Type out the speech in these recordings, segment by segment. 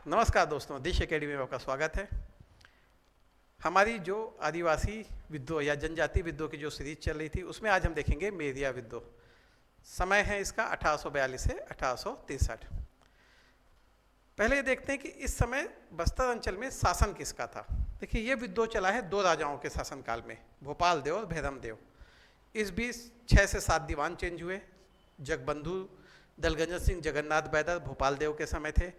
नमस्कार दोस्तों, देश एकेडमी में आपका स्वागत है। हमारी जो आदिवासी विद्रोह या जनजाति विद्रोह की जो सीरीज चल रही थी उसमें आज हम देखेंगे मेरिया विद्रोह। समय है इसका 1842 से 1863। पहले ये देखते हैं कि इस समय बस्तर अंचल में शासन किसका था। देखिए, ये विद्रोह चला है दो राजाओं के शासनकाल में, भोपाल देव और भैरम देव। इस बीच 6 से 7 दीवान चेंज हुए। जगबंधु दलगंजन सिंह जगन्नाथ बैदर भोपाल देव के समय थे।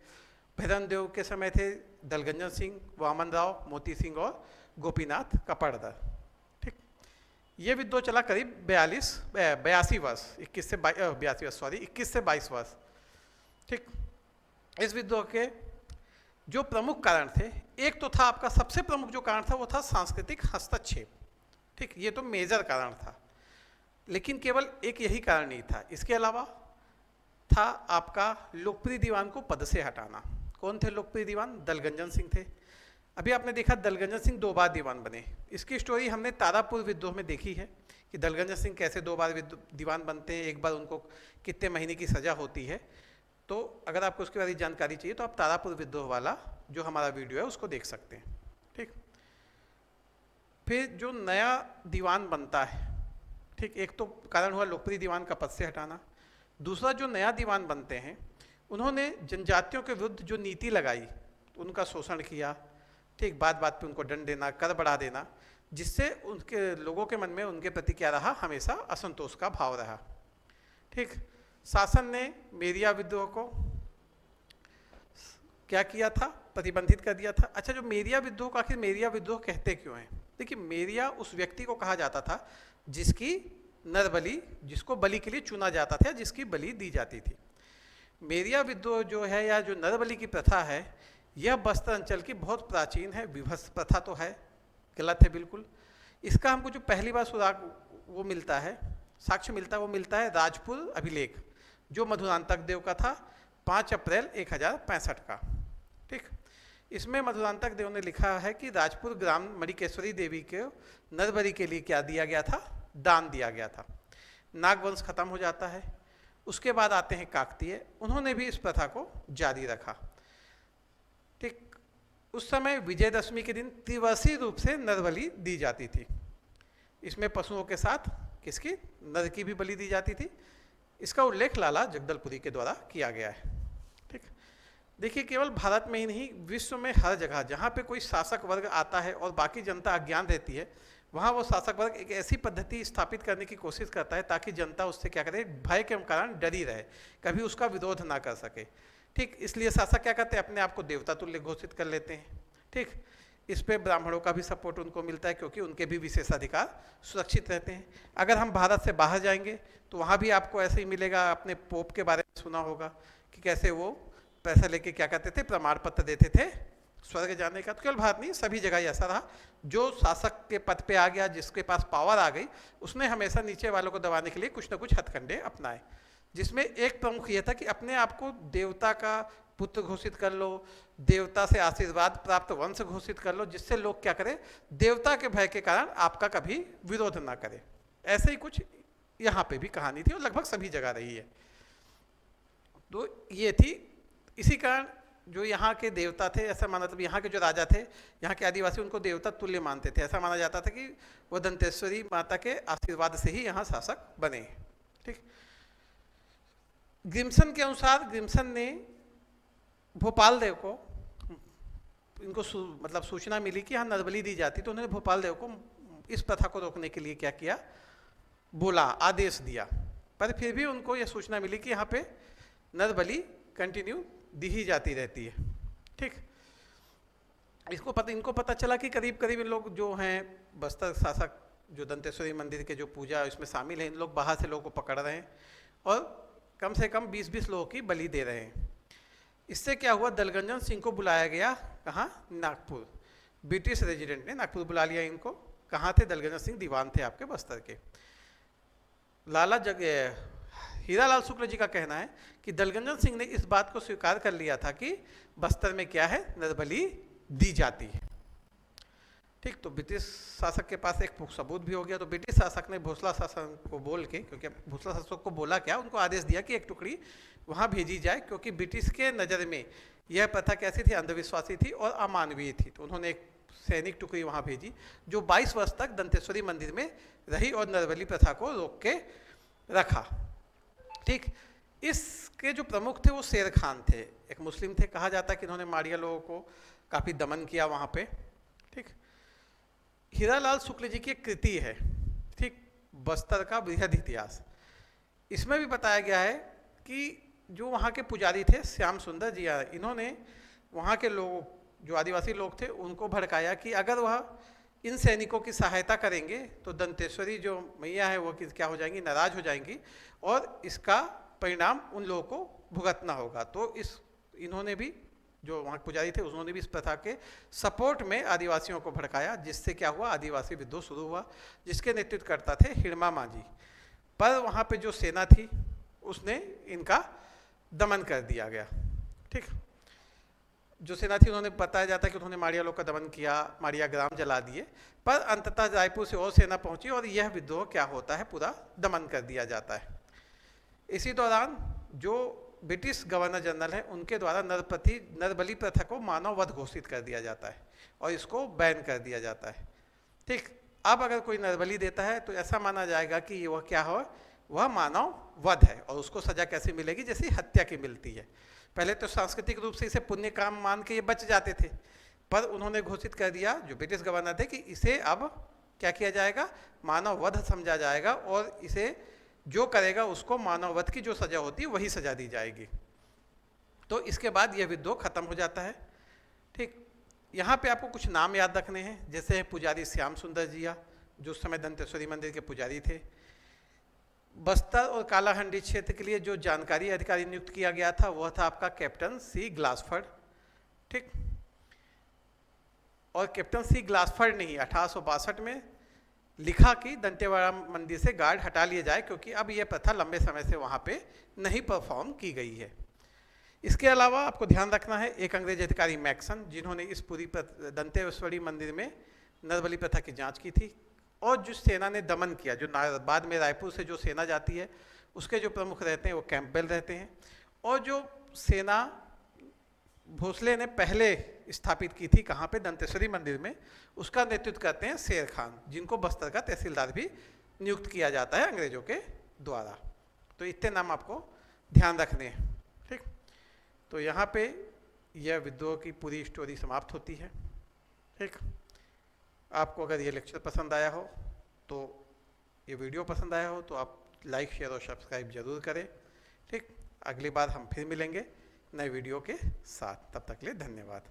भैरम देव के समय थे दलगंजन सिंह, वामन राव, मोती सिंह और गोपीनाथ कपड़दर। ठीक, ये विद्रोह चला करीब 82 वर्ष, 21 से 22 वर्ष। ठीक, इस विद्रोह के जो प्रमुख कारण थे, एक तो था आपका सबसे प्रमुख जो कारण था वो था सांस्कृतिक हस्तक्षेप। ठीक, ये तो मेजर कारण था, लेकिन केवल एक यही कारण नहीं था। इसके अलावा था आपका लोकप्रिय दीवान को पद से हटाना। कौन थे लोकप्रिय दीवान? दलगंजन सिंह थे। अभी आपने देखा दलगंजन सिंह 2 बार दीवान बने। इसकी स्टोरी हमने तारापुर विद्रोह में देखी है कि दलगंजन सिंह कैसे 2 बार दीवान बनते हैं, एक बार उनको कितने महीने की सजा होती है। तो अगर आपको उसके बारे में जानकारी चाहिए तो आप तारापुर विद्रोह वाला जो हमारा वीडियो है उसको देख सकते हैं। ठीक, फिर जो नया दीवान बनता है, ठीक, एक तो कारण हुआ लोकप्रिय दीवान का पद से हटाना। दूसरा, जो नया दीवान बनते हैं उन्होंने जनजातियों के विरुद्ध जो नीति लगाई, उनका शोषण किया। ठीक, बात बात पे उनको दंड देना, कर बढ़ा देना, जिससे उनके लोगों के मन में उनके प्रति क्या रहा, हमेशा असंतोष का भाव रहा। ठीक, शासन ने मेरिया विद्रोह को क्या किया था, प्रतिबंधित कर दिया था। अच्छा, जो मेरिया विद्रोह को आखिर मेरिया विद्रोह कहते क्यों हैं? देखिए, मेरिया उस व्यक्ति को कहा जाता था जिसकी नरबली, जिसको बलि के लिए चुना जाता था, जिसकी बलि दी जाती थी। मेरिया विद्रोह जो है या जो नरबली की प्रथा है, यह बस्तर अंचल की बहुत प्राचीन है। विभत्स प्रथा तो है, गलत है बिल्कुल। इसका हमको जो पहली बार सुराग वो मिलता है, साक्ष्य मिलता है, वो मिलता है राजपुर अभिलेख, जो मधुरांतक देव का था, 5 अप्रैल 1065 का। ठीक, इसमें मधुरांतक देव ने लिखा है कि राजपुर ग्राम मणिकेश्वरी देवी के नरबली के लिए क्या दिया गया था, दान दिया गया था। नागवंश खत्म हो जाता है। उसके बाद आते हैं काकतीय, उन्होंने भी इस प्रथा को जारी रखा। ठीक, उस समय विजयदशमी के दिन त्रिवर्षीय रूप से नरबलि दी जाती थी। इसमें पशुओं के साथ किसकी, नर की भी बलि दी जाती थी। इसका उल्लेख लाला जगदलपुरी के द्वारा किया गया है। ठीक, देखिए, केवल भारत में ही नहीं, विश्व में हर जगह जहाँ पे कोई शासक वर्ग आता है और बाकी जनता अज्ञान रहती है, वहाँ वो शासक वर्ग एक ऐसी पद्धति स्थापित करने की कोशिश करता है ताकि जनता उससे क्या करे, भय के कारण डरी रहे, कभी उसका विरोध ना कर सके। ठीक, इसलिए शासक क्या करते हैं, अपने आप को देवता तुल्य घोषित कर लेते हैं। ठीक, इस पे ब्राह्मणों का भी सपोर्ट उनको मिलता है, क्योंकि उनके भी विशेषाधिकार सुरक्षित रहते हैं। अगर हम भारत से बाहर जाएंगे तो वहाँ भी आपको ऐसे ही मिलेगा। आपने पोप के बारे में सुना होगा कि कैसे वो पैसा लेके क्या करते थे, प्रमाण पत्र देते थे स्वर्ग जाने का। तो केवल भारत नहीं, सभी जगह ऐसा रहा। जो शासक के पद पे आ गया, जिसके पास पावर आ गई, उसने हमेशा नीचे वालों को दबाने के लिए कुछ ना कुछ हथकंडे अपनाए, जिसमें एक प्रमुख ये था कि अपने आप को देवता का पुत्र घोषित कर लो, देवता से आशीर्वाद प्राप्त वंश घोषित कर लो, जिससे लोग क्या करें, देवता के भय के कारण आपका कभी विरोध ना करे। ऐसे ही कुछ यहाँ पे भी कहानी थी और लगभग सभी जगह रही है। तो ये थी, इसी कारण जो यहाँ के देवता थे, ऐसा माना, मतलब यहाँ के जो राजा थे, यहाँ के आदिवासी उनको देवता तुल्य मानते थे। ऐसा माना जाता था कि वो दंतेश्वरी माता के आशीर्वाद से ही यहाँ शासक बने। ठीक, ग्रिम्सन के अनुसार, ग्रिम्सन ने भोपाल देव को, इनको मतलब सूचना मिली कि यहाँ नरबली दी जाती, तो उन्होंने भोपाल देव को इस प्रथा को रोकने के लिए क्या किया, बोला, आदेश दिया। पर फिर भी उनको यह सूचना मिली कि यहाँ पे नरबली कंटिन्यू दी ही जाती रहती है। ठीक, इनको पता चला कि करीब करीब इन लोग जो हैं बस्तर शासक, जो दंतेश्वरी मंदिर के जो पूजा इसमें शामिल हैं, इन लोग बाहर से लोगों को पकड़ रहे हैं और कम से कम 20-20 लोगों की बलि दे रहे हैं। इससे क्या हुआ, दलगंजन सिंह को बुलाया गया, कहाँ, नागपुर। ब्रिटिश रेजिडेंट ने नागपुर बुला लिया इनको। कहाँ थे? दलगंजन सिंह दीवान थे आपके बस्तर के। हीरालाल शुक्ल जी का कहना है कि दलगंजन सिंह ने इस बात को स्वीकार कर लिया था कि बस्तर में क्या है, नरबली दी जाती है। ठीक, तो ब्रिटिश शासक के पास एक सबूत भी हो गया। तो ब्रिटिश शासक ने भोसला शासक को बोल के, क्योंकि भोसला शासक को बोला क्या, उनको आदेश दिया कि एक टुकड़ी वहाँ भेजी जाए, क्योंकि ब्रिटिश के नज़र में यह प्रथा कैसी थी, अंधविश्वासी थी और अमानवीय थी। तो उन्होंने एक सैनिक टुकड़ी वहाँ भेजी जो 22 वर्ष तक दंतेश्वरी मंदिर में रही और नरबली प्रथा को रोक के रखा। ठीक, इसके जो प्रमुख थे वो शेर खान थे, एक मुस्लिम थे। कहा जाता है कि इन्होंने माड़िया लोगों को काफ़ी दमन किया वहाँ पे। ठीक, हीरालाल शुक्ल जी की एक कृति है, ठीक, बस्तर का बृहद इतिहास। इसमें भी बताया गया है कि जो वहाँ के पुजारी थे श्याम सुंदर जी, इन्होंने वहाँ के लोग, जो आदिवासी लोग थे, उनको भड़काया कि अगर वह इन सैनिकों की सहायता करेंगे तो दंतेश्वरी जो मैया है वो क्या हो जाएंगी, नाराज हो जाएंगी और इसका परिणाम उन लोगों को भुगतना होगा। तो इन्होंने भी, जो वहाँ पुजारी थे, उन्होंने भी इस प्रथा के सपोर्ट में आदिवासियों को भड़काया, जिससे क्या हुआ, आदिवासी विद्रोह शुरू हुआ, जिसके नेतृत्व करता थे हिड़मा मांझी। पर वहाँ पे जो सेना थी उसने इनका दमन कर दिया गया। ठीक, जो सेना थी, उन्होंने, बताया जाता है कि उन्होंने माड़िया लोग का दमन किया, माड़िया ग्राम जला दिए। पर अंततः रायपुर से और सेना पहुंची और यह विद्रोह क्या होता है, पूरा दमन कर दिया जाता है। इसी दौरान जो ब्रिटिश गवर्नर जनरल है, उनके द्वारा नरबली प्रथा को मानव वध घोषित कर दिया जाता है और इसको बैन कर दिया जाता है। ठीक, अब अगर कोई नरबली देता है तो ऐसा माना जाएगा कि वह क्या हो, वह मानव वध है और उसको सजा कैसे मिलेगी, जैसे हत्या की मिलती है। पहले तो सांस्कृतिक रूप से इसे पुण्य काम मान के ये बच जाते थे, पर उन्होंने घोषित कर दिया, जो ब्रिटिश गवर्नर थे, कि इसे अब क्या किया जाएगा, मानव वध समझा जाएगा और इसे जो करेगा उसको मानव वध की जो सजा होती है वही सजा दी जाएगी। तो इसके बाद यह विद्रोह खत्म हो जाता है। ठीक, यहाँ पे आपको कुछ नाम याद रखने हैं, जैसे पुजारी श्याम सुंदर जिया, जो उस समय दंतेश्वरी मंदिर के पुजारी थे। बस्तर और कालाहंडी क्षेत्र के लिए जो जानकारी अधिकारी नियुक्त किया गया था वह था आपका कैप्टन सी ग्लासफर्ड। ठीक, और कैप्टन सी ग्लासफर्ड ने ही 1862 में लिखा कि दंतेवाड़ा मंदिर से गार्ड हटा लिए जाए, क्योंकि अब यह प्रथा लंबे समय से वहाँ पे नहीं परफॉर्म की गई है। इसके अलावा आपको ध्यान रखना है, एक अंग्रेज अधिकारी मैक्सन, जिन्होंने इस पूरी दंतेश्वरी मंदिर में नरबली प्रथा की जांच की थी और जो सेना ने दमन किया, जो बाद में रायपुर से जो सेना जाती है उसके जो प्रमुख रहते हैं वो कैंपबेल रहते हैं, और जो सेना भोसले ने पहले स्थापित की थी कहाँ पे, दंतेश्वरी मंदिर में, उसका नेतृत्व करते हैं शेर खान, जिनको बस्तर का तहसीलदार भी नियुक्त किया जाता है अंग्रेजों के द्वारा। तो इतने नाम आपको ध्यान रखने हैं। ठीक, तो यहाँ पे यह विद्रोह की पूरी स्टोरी समाप्त होती है। ठीक, आपको अगर ये लेक्चर पसंद आया हो, तो ये वीडियो पसंद आया हो, तो आप लाइक, शेयर और सब्सक्राइब जरूर करें। ठीक, अगली बार हम फिर मिलेंगे नए वीडियो के साथ। तब तक के लिए धन्यवाद।